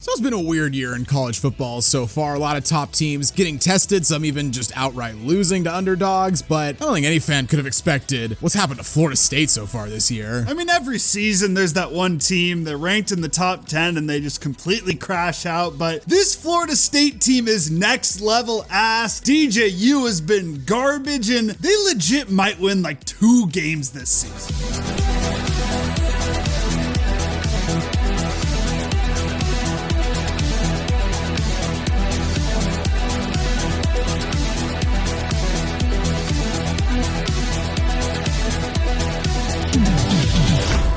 So it's been a weird year in college football so far. A lot of top teams getting tested, some even just outright losing to underdogs, but I don't think any fan could have expected what's happened to Florida State so far this year. I mean, every season there's that one team, they're ranked in the top 10 and they just completely crash out, but this Florida State team is next level ass. DJU has been garbage and they legit might win like 2 games this season.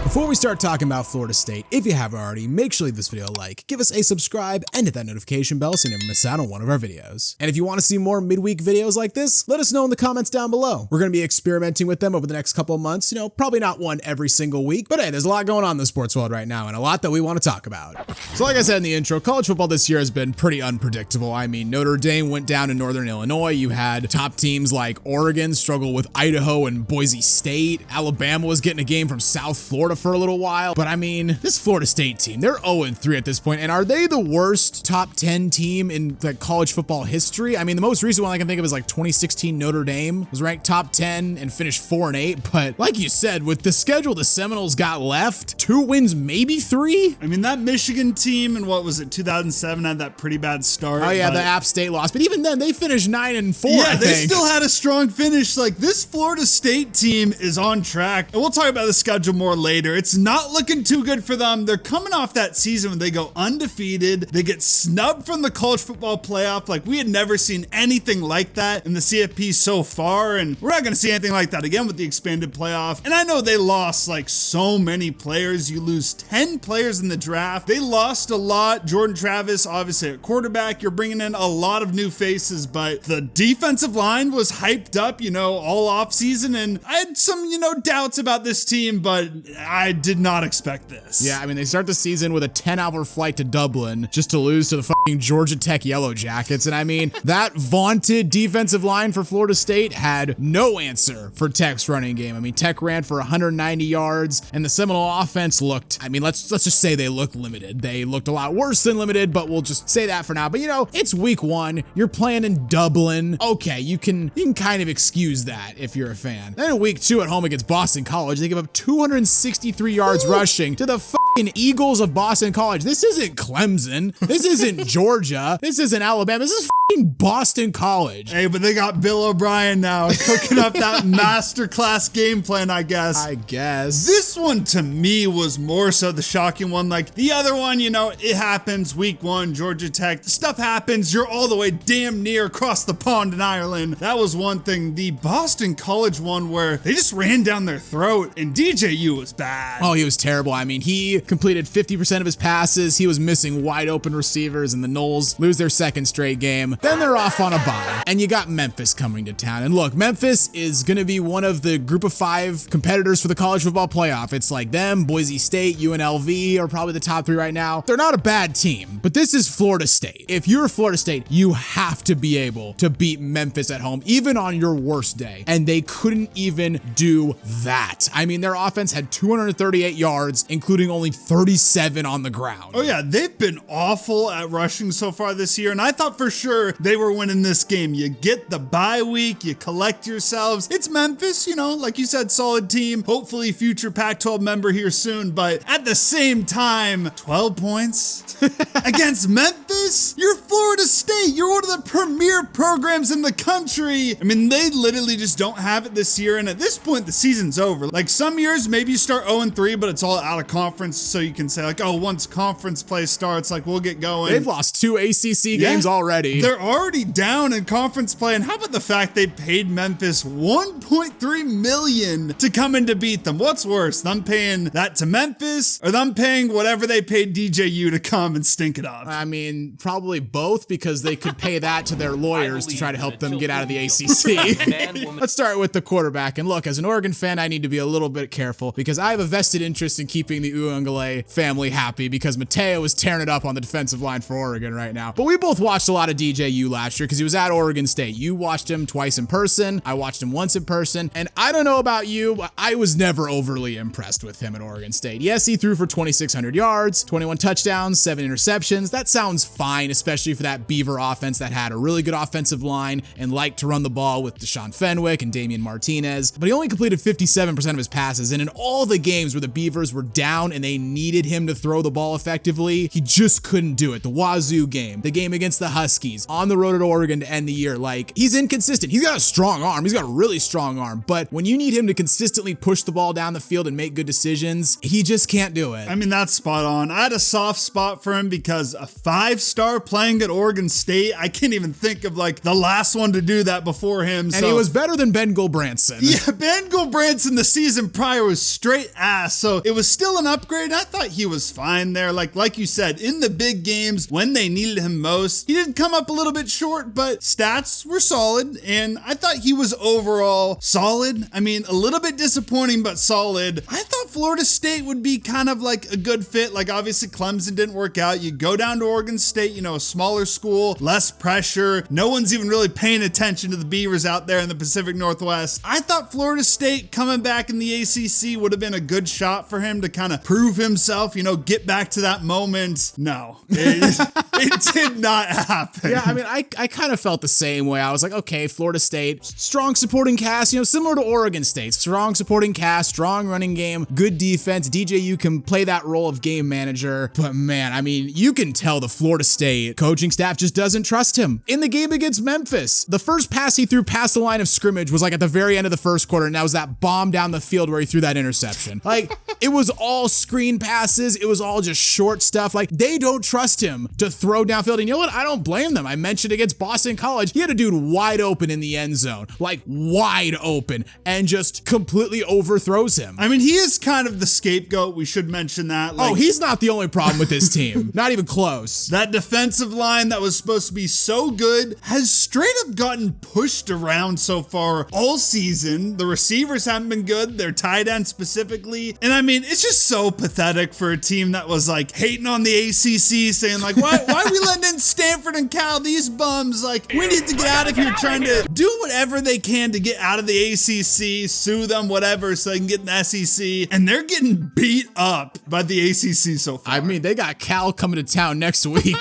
Before we start talking about Florida State, if you haven't already, make sure to leave this video a like, give us a subscribe, and hit that notification bell so you never miss out on one of our videos. And if you want to see more midweek videos like this, let us know in the comments down below. We're going to be experimenting with them over the next couple of months, probably not one every single week, but hey, there's a lot going on in the sports world right now and a lot that we want to talk about. So like I said in the intro, college football this year has been pretty unpredictable. I mean, Notre Dame went down in Northern Illinois. You had top teams like Oregon struggle with Idaho and Boise State. Alabama was getting a game from South Florida for a little while. But I mean, this Florida State team, they're 0-3 at this point. And are they the worst top 10 team in like college football history? I mean, the most recent one I can think of is like 2016 Notre Dame was ranked top 10 and finished 4-8. But like you said, with the schedule the Seminoles got left, 2 wins, maybe 3. I mean, that Michigan team in what was it, 2007 had that pretty bad start. Oh yeah, the App State loss. But even then, they finished 9-4. Yeah, they still had a strong finish. Like, this Florida State team is on track. And we'll talk about the schedule more later. It's not looking too good for them. They're coming off that season when they go undefeated. They get snubbed from the College Football Playoff. Like, we had never seen anything like that in the CFP so far, and we're not going to see anything like that again with the expanded playoff. And I know they lost like so many players. You lose 10 players in the draft. They lost a lot. Jordan Travis, obviously at quarterback, you're bringing in a lot of new faces, but the defensive line was hyped up, all off season, and I had some, doubts about this team, but I did not expect this. Yeah, I mean, they start the season with a 10-hour flight to Dublin just to lose to the fucking Georgia Tech Yellow Jackets. And I mean, that vaunted defensive line for Florida State had no answer for Tech's running game. I mean, Tech ran for 190 yards and the Seminole offense looked, I mean, let's just say they looked limited. They looked a lot worse than limited, but we'll just say that for now. But it's week 1. You're playing in Dublin. Okay, you can kind of excuse that if you're a fan. Then in week 2 at home against Boston College, they give up 263 yards rushing to the fucking Eagles of Boston College. This isn't Clemson. This isn't Georgia. This isn't Alabama. This is Boston College. Hey, but they got Bill O'Brien now cooking up that masterclass game plan, I guess. This one to me was more so the shocking one. Like the other one, it happens week 1, Georgia Tech. Stuff happens. You're all the way damn near across the pond in Ireland. That was one thing. The Boston College one where they just ran down their throat and DJU was bad. Oh, he was terrible. I mean, he completed 50% of his passes. He was missing wide open receivers, and the Noles lose their second straight game. Then they're off on a bye, and you got Memphis coming to town. And look, Memphis is going to be one of the group of 5 competitors for the College Football Playoff. It's like them, Boise State, UNLV are probably the top 3 right now. They're not a bad team, but this is Florida State. If you're Florida State, you have to be able to beat Memphis at home, even on your worst day. And they couldn't even do that. I mean, their offense had 238 yards, including only 37 on the ground. Oh yeah, they've been awful at rushing so far this year, and I thought for sure they were winning this game. You get the bye week, you collect yourselves. It's Memphis, like you said, solid team, hopefully future Pac-12 member here soon, but at the same time, 12 points against Memphis? You're Florida State. You're one of the premier programs in the country. I mean, they literally just don't have it this year, and at this point, the season's over. Like some years, maybe you start 0-3, but it's all out of conference, so you can say like, oh, once conference play starts, like we'll get going. They've lost 2 ACC games already. They're already down in conference play, and how about the fact they paid Memphis $1.3 million to come in to beat them? What's worse, them paying that to Memphis or them paying whatever they paid DJU to come and stink it up? I mean, probably both, because they could pay that to their lawyers to try to help them get out of the ACC. Let's start with the quarterback. And look, as an Oregon fan, I need to be a little bit careful because I have a vested interest in keeping the Mandalay family happy because Mateo is tearing it up on the defensive line for Oregon right now. But we both watched a lot of DJU last year because he was at Oregon State. You watched him twice in person. I watched him once in person. And I don't know about you, but I was never overly impressed with him at Oregon State. Yes, he threw for 2,600 yards, 21 touchdowns, 7 interceptions. That sounds fine, especially for that Beaver offense that had a really good offensive line and liked to run the ball with Deshaun Fenwick and Damian Martinez. But he only completed 57% of his passes. And in all the games where the Beavers were down and they needed him to throw the ball effectively, he just couldn't do it. The Wazoo game, the game against the Huskies, on the road at Oregon to end the year, like, he's inconsistent. He's got a strong arm. He's got a really strong arm. But when you need him to consistently push the ball down the field and make good decisions, he just can't do it. I mean, that's spot on. I had a soft spot for him because a 5-star playing at Oregon State, I can't even think of like the last one to do that before him. And he was better than Ben Gulbranson. Yeah, Ben Gulbranson the season prior was straight ass. So it was still an upgrade. I thought he was fine there. Like you said, in the big games when they needed him most, he did come up a little bit short, but stats were solid. And I thought he was overall solid. I mean, a little bit disappointing, but solid. I thought Florida State would be kind of like a good fit. Like obviously Clemson didn't work out. You go down to Oregon State, you know, a smaller school, less pressure. No one's even really paying attention to the Beavers out there in the Pacific Northwest. I thought Florida State coming back in the ACC would have been a good shot for him to kind of prove himself, you know, get back to that moment. No, it did not happen. Yeah, I mean, I kind of felt the same way. I was like, okay, Florida State, strong supporting cast, you know, similar to Oregon State, strong supporting cast, strong running game, good defense. DJU can play that role of game manager. But man, I mean, you can tell the Florida State coaching staff just doesn't trust him. In the game against Memphis, the first pass he threw past the line of scrimmage was like at the very end of the first quarter, and that was that bomb down the field where he threw that interception. Like, it was all screen passes. It was all just short stuff. Like, they don't trust him to throw downfield. And you know what? I don't blame them. I mentioned against Boston College, he had a dude wide open in the end zone, like wide open, and just completely overthrows him. I mean, he is kind of the scapegoat. We should mention that. Like, oh, he's not the only problem with this team. Not even close. That defensive line that was supposed to be so good has straight up gotten pushed around so far all season. The receivers haven't been good. Their tight end specifically. And I mean, it's just so pathetic for a team that was like hating on the ACC, saying like, why are we letting in Stanford and Cal, these bums? Like, we need to get out of here, trying to do whatever they can to get out of the ACC, sue them, whatever, so they can get in the SEC. And they're getting beat up by the ACC so far. I mean, they got Cal coming to town next week.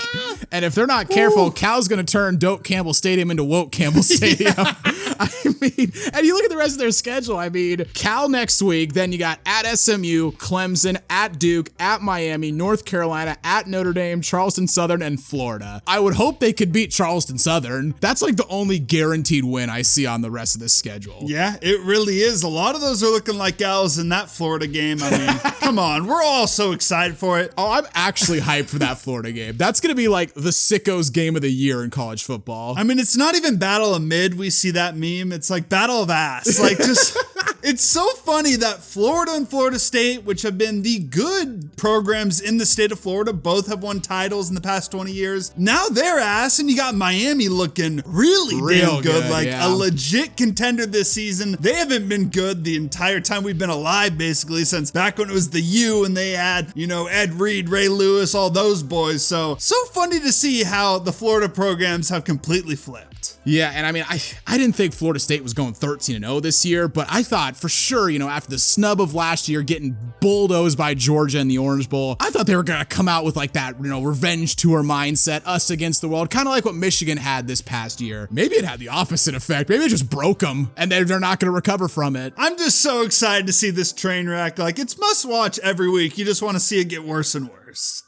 And if they're not careful, Cal's going to turn Doak Campbell Stadium into Woke Campbell Stadium. Yeah. I mean, and you look at the rest of their schedule. I mean, Cal next week, then you got at SMU, Clemson, at Duke, at Miami, North Carolina, at Notre Dame, Charleston Southern, and Florida. I would hope they could beat Charleston Southern. That's like the only guaranteed win I see on the rest of this schedule. Yeah, it really is. A lot of those are looking like gals in that Florida game. I mean, come on. We're all so excited for it. Oh, I'm actually hyped for that Florida game. That's going to be like the sickos game of the year in college football. I mean, it's not even Battle of Mid. We see that meme. It's like Battle of Ass. Like, just... It's so funny that Florida and Florida State, which have been the good programs in the state of Florida, both have won titles in the past 20 years. Now they're ass, and you got Miami looking really damn good. Like a legit contender this season. They haven't been good the entire time we've been alive, basically, since back when it was the U and they had, you know, Ed Reed, Ray Lewis, all those boys. So funny to see how the Florida programs have completely flipped. Yeah, and I mean, I didn't think Florida State was going 13-0 this year, but I thought for sure, you know, after the snub of last year, getting bulldozed by Georgia in the Orange Bowl, I thought they were going to come out with like that, you know, revenge tour mindset, us against the world, kind of like what Michigan had this past year. Maybe it had the opposite effect. Maybe it just broke them, and they're not going to recover from it. I'm just so excited to see this train wreck. Like, it's must watch every week. You just want to see it get worse and worse.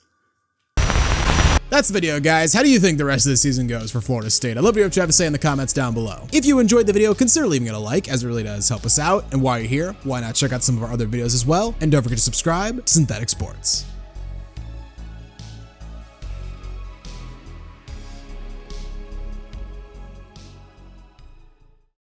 That's the video, guys. How do you think the rest of the season goes for Florida State? I'd love to hear what you have to say in the comments down below. If you enjoyed the video, consider leaving it a like, as it really does help us out. And while you're here, why not check out some of our other videos as well? And don't forget to subscribe to Synthetic Sports.